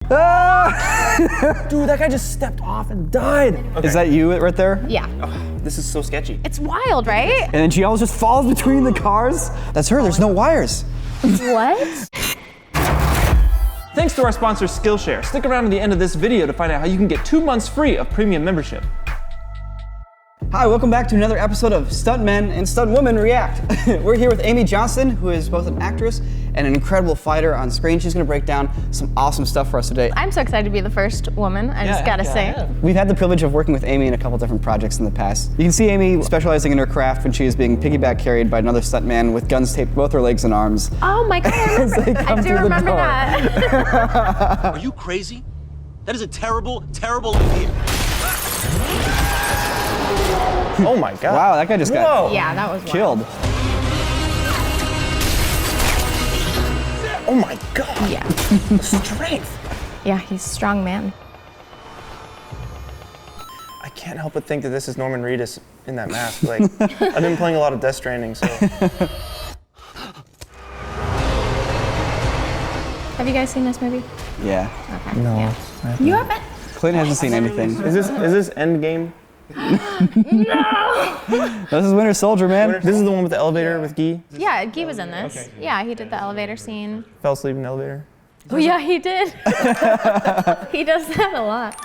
Dude, that guy just stepped off and died. Okay. Is that you right there? Yeah. Oh, this is so sketchy. It's wild, right? And then she almost just falls between the cars. That's her, there's no wires. What? Thanks to our sponsor Skillshare. Stick around to the end of this video to find out how you can get 2 months free of premium membership. Hi, welcome back to another episode of Stuntmen and Stuntwomen React. We're here with Amy Johnston, who is both an actress and an incredible fighter on screen. She's gonna break down some awesome stuff for us today. I'm so excited to be the first woman, I just gotta say. We've had the privilege of working with Amy in a couple different projects in the past. You can see Amy specializing in her craft when she is being piggyback carried by another stuntman with guns taped to both her legs and arms. Oh my God, I do remember that. Are you crazy? That is a terrible, terrible idea. Oh my God. Wow, that guy just got Yeah, that was wild. killed. Oh my God. Yeah. Strength. Yeah, he's a strong man. I can't help but think that this is Norman Reedus in that mask. Like, I've been playing a lot of Death Stranding, so. Have you guys seen this movie? Yeah. Okay. No. Yeah. You haven't? Clint hasn't seen anything. Is this Endgame? This is Winter Soldier, man. This is the one with the elevator with Guy? Yeah, Guy was in this. Yeah, he did the elevator scene. Fell asleep in the elevator? Oh yeah, he did. He does that a lot.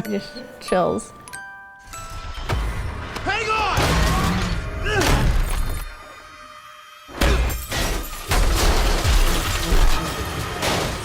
Just chills. Hang on!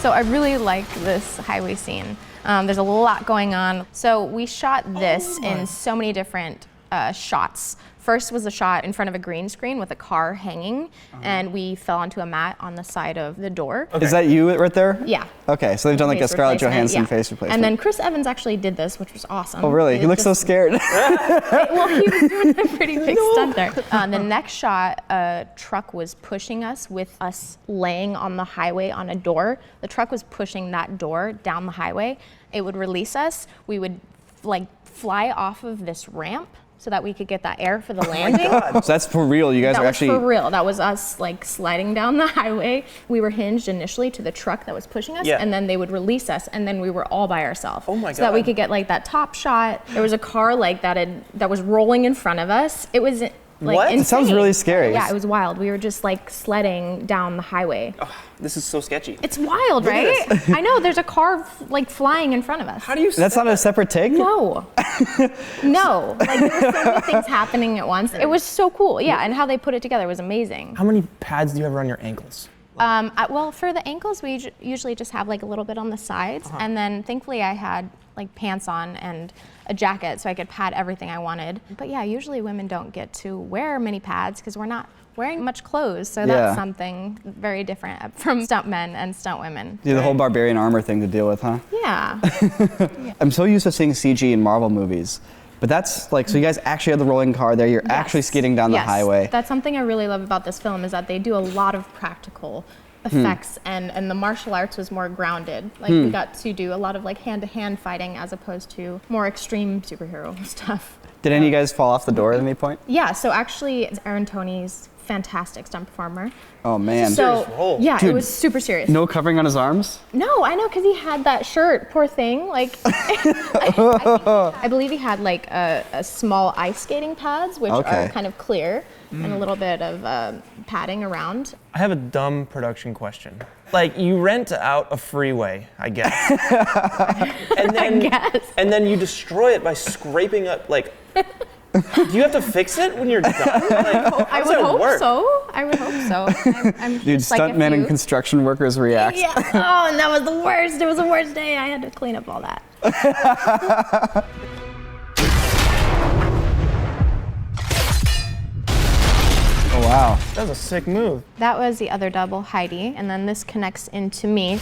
So I really like this highway scene. There's a lot going on. So we shot this in so many different shots. First was a shot in front of a green screen with a car hanging, and we fell onto a mat on the side of the door. Okay. Is that you right there? Yeah. Okay, so they've done like a Face Scarlett replacement, Johansson yeah. face replacement. And then Chris Evans actually did this, which was awesome. Oh really? He looks so scared. Well, he was doing a pretty big stunt there. The next shot, a truck was pushing us with us laying on the highway on a door. The truck was pushing that door down the highway. It would release us. We would like fly off of this ramp so that we could get that air for the landing. So that's for real. You guys That are was actually for real. That was us like sliding down the highway. We were hinged initially to the truck that was pushing us, and then they would release us, and then we were all by ourselves. Oh my God. So that we could get like that top shot. There was a car like that was rolling in front of us. It was like What? insane. It sounds really scary. Yeah, it was wild. We were just like sledding down the highway. Oh, this is so sketchy. It's wild, Look at right? this. I know. There's a car like flying in front of us. How do you That's not a separate take? No. No. Like there were so many things happening at once. It was so cool. Yeah, and how they put it together was amazing. How many pads do you have around your ankles? Well, for the ankles, we usually just have like a little bit on the sides, and then thankfully I had like pants on and a jacket so I could pad everything I wanted. But yeah, usually women don't get to wear many pads because we're not wearing much clothes, so that's something very different from stuntmen and stuntwomen. You have the whole barbarian armor thing to deal with, huh? Yeah. I'm so used to seeing CG in Marvel movies. But that's like, so you guys actually have the rolling car there, you're actually skating down the highway. That's something I really love about this film is that they do a lot of practical effects and the martial arts was more grounded. Like we got to do a lot of like hand-to-hand fighting as opposed to more extreme superhero stuff. Did any of you guys fall off the door at any point? Yeah, so actually Aaron Tony's fantastic stunt performer. Oh man. So yeah, Dude, it was super serious. No covering on his arms? No, I know, because he had that shirt, poor thing. Like, I believe he had like a small ice skating pads, which are kind of clear, and a little bit of padding around. I have a dumb production question. Like, you rent out a freeway, I guess. And then you destroy it by scraping up, like, do you have to fix it when you're done? Like, I would hope so. I would hope so. I'm Dude, stuntmen and construction workers react. Yeah. Oh, and that was the worst. It was the worst day. I had to clean up all that. Oh wow. That was a sick move. That was the other double, Heidi, and then this connects into me.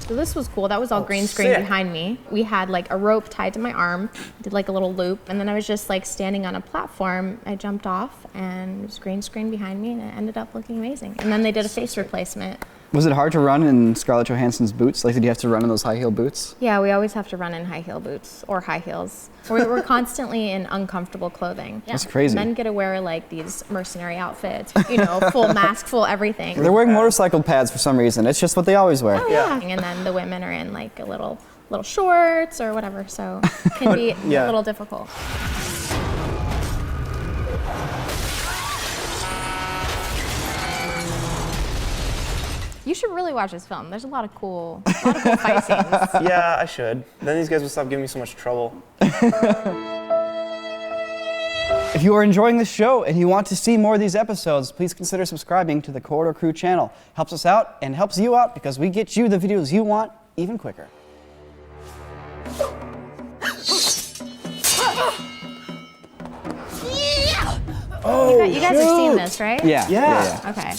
So this was cool. That was all green screen behind me. We had like a rope tied to my arm, did like a little loop, and then I was just like standing on a platform. I jumped off and it was green screen behind me, and it ended up looking amazing. And then they did a face replacement Was it hard to run in Scarlett Johansson's boots? Like, did you have to run in those high heel boots? Yeah, we always have to run in high heel boots or high heels. We're constantly in uncomfortable clothing. Yeah. That's crazy. Men get to wear like these mercenary outfits, full mask, full everything. They're wearing motorcycle pads for some reason. It's just what they always wear. Oh, yeah. And then the women are in like a little shorts or whatever, so it can be a little difficult. You should really watch this film. There's a lot of cool fight scenes. Yeah, I should. Then these guys will stop giving me so much trouble. If you are enjoying this show and you want to see more of these episodes, please consider subscribing to the Corridor Crew channel. Helps us out and helps you out because we get you the videos you want even quicker. Oh, you guys have seen this, right? Yeah. Okay.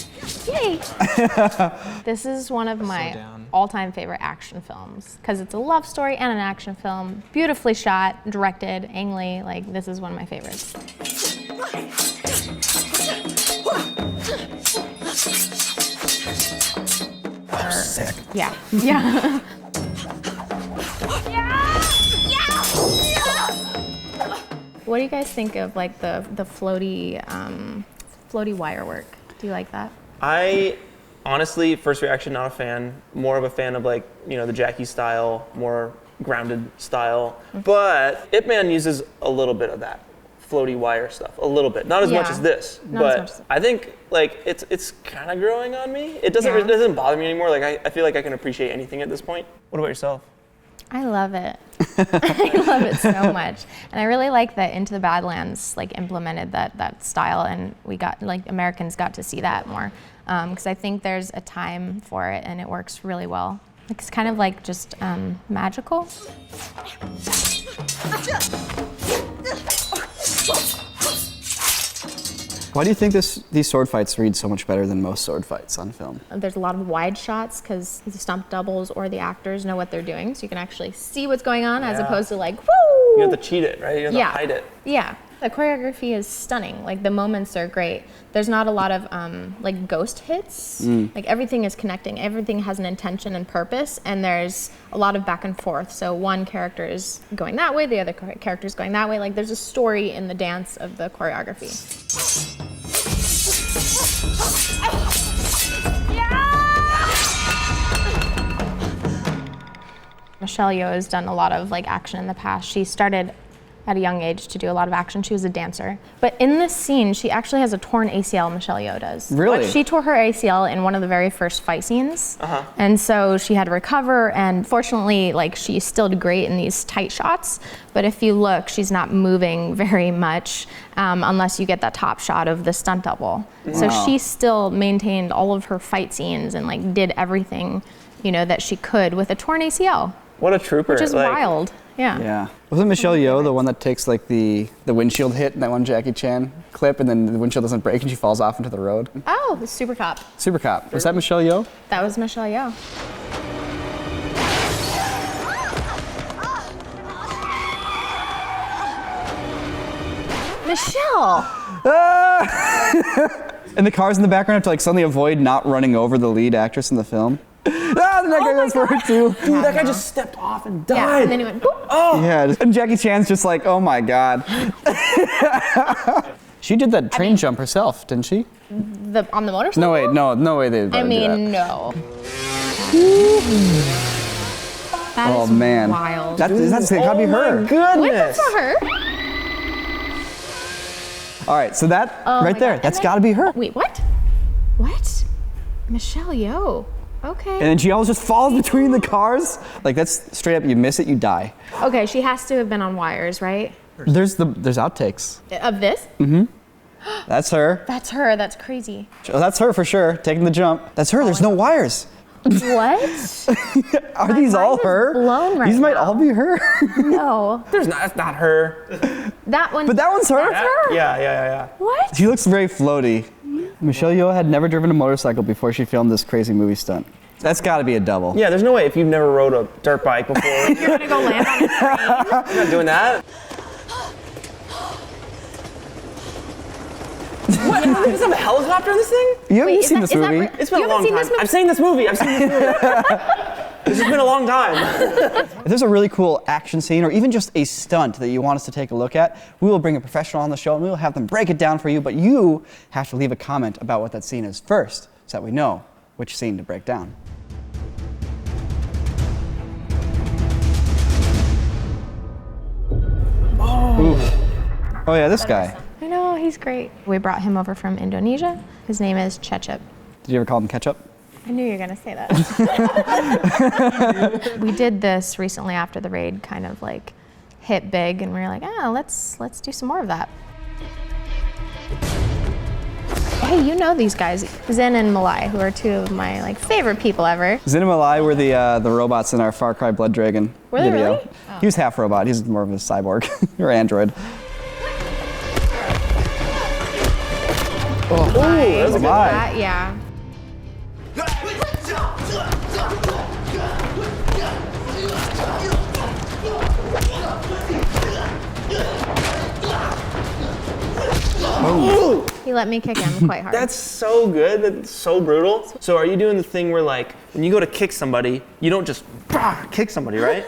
Yay! This is one of my all-time favorite action films because it's a love story and an action film, beautifully shot, directed, Ang Lee. Like, this is one of my favorites. Sick. Yeah. Yeah. What do you guys think of like the floaty wire work? Do you like that? I honestly, first reaction, not a fan. More of a fan of like, the Jackie style, more grounded style. But Ip Man uses a little bit of that floaty wire stuff, a little bit. Not as much as this, but I think like it's kind of growing on me. It doesn't bother me anymore. Like I feel like I can appreciate anything at this point. What about yourself? I love it. I love it so much. And I really like that Into the Badlands like implemented that style, and we got like Americans got to see that more. Because I think there's a time for it and it works really well. It's kind of like just magical. Why do you think these sword fights read so much better than most sword fights on film? There's a lot of wide shots because the stunt doubles or the actors know what they're doing, so you can actually see what's going on as opposed to like, woo! You have to cheat it, right? You have to hide it. Yeah. The choreography is stunning. Like the moments are great. There's not a lot of like ghost hits. Like everything is connecting. Everything has an intention and purpose, and there's a lot of back and forth. So one character is going that way, the other character is going that way. Like there's a story in the dance of the choreography. Michelle Yeoh has done a lot of like action in the past. She started at a young age to do a lot of action. She was a dancer. But in this scene, she actually has a torn ACL, Michelle Yeoh does. Really? She tore her ACL in one of the very first fight scenes. And so she had to recover, and fortunately, like, she still did great in these tight shots. But if you look, she's not moving very much unless you get that top shot of the stunt double. Wow. So she still maintained all of her fight scenes and like did everything, that she could with a torn ACL. What a trooper. Which is wild. Yeah. Yeah. Wasn't Michelle Yeoh the one that takes like the windshield hit in that one Jackie Chan clip, and then the windshield doesn't break and she falls off into the road? Oh, the Super Cop. Super Cop. Was that Michelle Yeoh? That was Michelle Yeoh. Michelle! And the cars in the background have to like suddenly avoid not running over the lead actress in the film. The neck guy goes for it too. Dude, that guy just stepped off and died. Yeah, and then he went, boop. Oh. Yeah, and Jackie Chan's just like, oh my God. She did that train jump herself, didn't she? On the motorcycle? No way, no way they let her do that. No. That Oh is man. wild. That's gotta be her. My goodness. Wait, that's not her. All right, so that Oh right my there, God. that's And then- gotta be her. Wait, what? What? Michelle Yeoh. Okay. And then she always just falls between the cars. Like that's straight up, you miss it, you die. Okay, she has to have been on wires, right? There's outtakes. Of this? That's her. That's her. That's crazy. Oh, that's her for sure, taking the jump. That's her, there's no wires. What? Are these all mind is her? blown right These might now. all be her. No. That's not her. That one. But that one's her. That's her. Yeah. What? She looks very floaty. Michelle Yeoh had never driven a motorcycle before she filmed this crazy movie stunt. That's gotta be a double. Yeah, there's no way if you've never rode a dirt bike before. You're gonna go land on a train? You're not doing that. What? There's a helicopter in this thing? You haven't Wait, seen this movie? It's been You a long haven't seen time. this movie? I've seen this movie. This has been a long time. If there's a really cool action scene or even just a stunt that you want us to take a look at, we will bring a professional on the show and we will have them break it down for you, but you have to leave a comment about what that scene is first so that we know which scene to break down. Oh yeah, this guy. I know, he's great. We brought him over from Indonesia. His name is Cecep. Did you ever call him ketchup? I knew you were gonna say that. We did this recently after the raid kind of like hit big and we were like, let's do some more of that. Hey, you know these guys, Zen and Malai, who are two of my like favorite people ever. Zen and Malai were the robots in our Far Cry Blood Dragon Were they video. really? Oh. He was half robot. He's more of a cyborg or android. Nice. that was a guy. That, yeah. He let me kick him quite hard. That's so good. That's so brutal. So are you doing the thing where like when you go to kick somebody, you don't just kick somebody, right?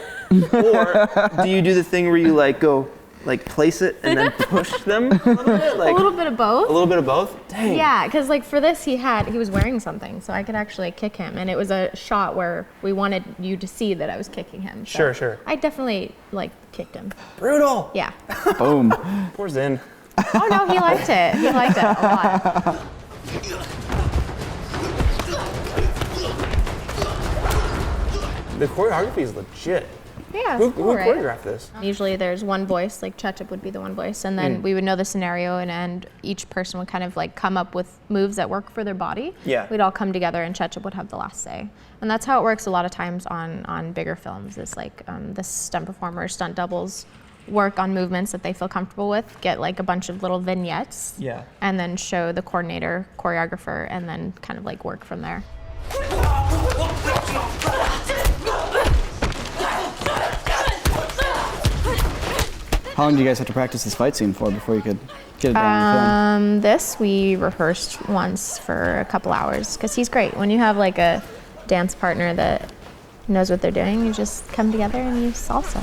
Or do you do the thing where you like go like place it and then push them a little bit? Like, a little bit of both. a little bit of both? Dang. Yeah, because like for this he was wearing something, so I could actually kick him, and it was a shot where we wanted you to see that I was kicking him. So Sure. I definitely like kicked him. Brutal. Yeah. Boom. Poor Zen. Oh no, he liked it. He liked it a lot. The choreography is legit. Yeah, Who it's cool, right? choreographed this? Usually there's one voice, like Cecep would be the one voice, and then we would know the scenario, and each person would kind of like come up with moves that work for their body. Yeah. We'd all come together, and Cecep would have the last say. And that's how it works a lot of times on bigger films. Is like the stunt performers, stunt doubles work on movements that they feel comfortable with, get like a bunch of little vignettes, Yeah. and then show the coordinator, choreographer, and then kind of like work from there. How long do you guys have to practice this fight scene for before you could get it down on film? This we rehearsed once for a couple hours because he's great. When you have like a dance partner that knows what they're doing, you just come together and you salsa.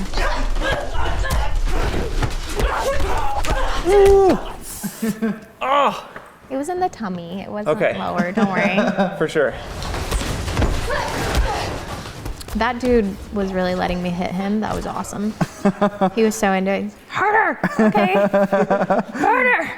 Oh, It was in the tummy. It wasn't Okay. lower. Don't worry. for sure. That dude was really letting me hit him. That was awesome. He was so into it. Harder, okay? Harder.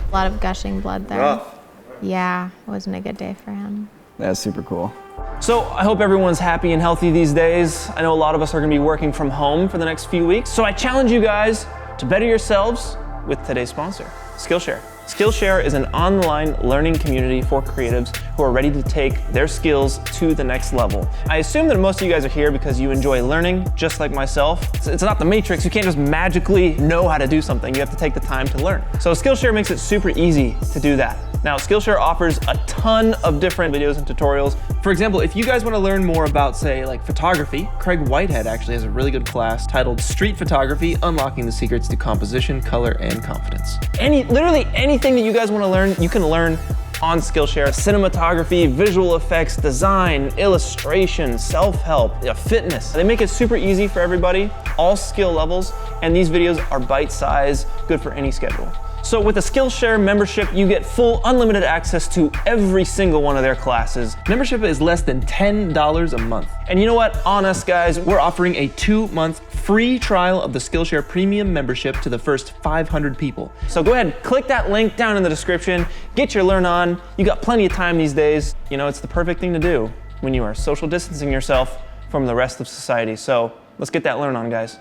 A lot of gushing blood there. Rough. Yeah, it wasn't a good day for him. That's super cool. So I hope everyone's happy and healthy these days. I know a lot of us are gonna be working from home for the next few weeks. So I challenge you guys to better yourselves with today's sponsor, Skillshare. Skillshare is an online learning community for creatives who are ready to take their skills to the next level. I assume that most of you guys are here because you enjoy learning, just like myself. It's not the Matrix. You can't just magically know how to do something. You have to take the time to learn. So Skillshare makes it super easy to do that. Now, Skillshare offers a ton of different videos and tutorials. For example, if you guys want to learn more about, say, like photography, Craig Whitehead actually has a really good class titled Street Photography, Unlocking the Secrets to Composition, Color, and Confidence. Literally anything that you guys want to learn, you can learn on Skillshare. Cinematography, visual effects, design, illustration, self-help, fitness. They make it super easy for everybody, all skill levels, and these videos are bite-sized, good for any schedule. So with a Skillshare membership, you get full unlimited access to every single one of their classes. Membership is less than $10 a month. And you know what? On us, guys, we're offering a 2-month free trial of the Skillshare Premium membership to the first 500 people. So go ahead, click that link down in the description, get your learn on. You got plenty of time these days. You know, it's the perfect thing to do when you are social distancing yourself from the rest of society. So let's get that learn on, guys.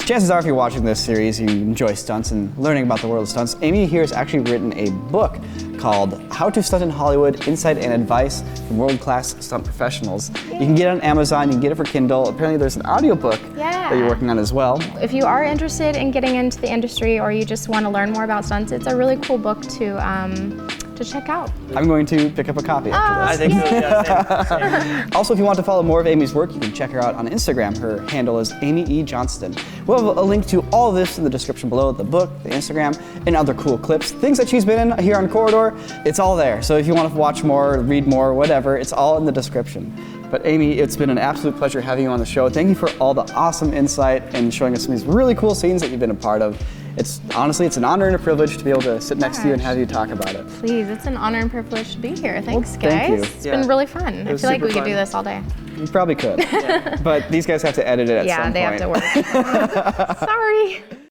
Chances are if you're watching this series, you enjoy stunts and learning about the world of stunts. Amy here has actually written a book called How to Stunt in Hollywood, Insight and Advice from World-Class Stunt Professionals. You can get it on Amazon, you can get it for Kindle. Apparently there's an audiobook that you're working on as well. If you are interested in getting into the industry or you just want to learn more about stunts, it's a really cool book to check out. I'm going to pick up a copy after I think so, yeah, same. Also, if you want to follow more of Amy's work, you can check her out on Instagram. Her handle is Amy E. Johnston. We'll have a link to all of this in the description below, the book, the Instagram, and other cool clips. Things that she's been in here on Corridor, it's all there. So if you want to watch more, read more, whatever, it's all in the description. But Amy, it's been an absolute pleasure having you on the show. Thank you for all the awesome insight and showing us some of these really cool scenes that you've been a part of. It's honestly, it's an honor and a privilege to be able to sit next to you and have you talk about it. Please, it's an honor and privilege to be here. Thanks, Well, guys. thank you. It's been really fun. I feel like we could do this all day. You probably could. But these guys have to edit it at some point. Yeah, they have to work. Sorry.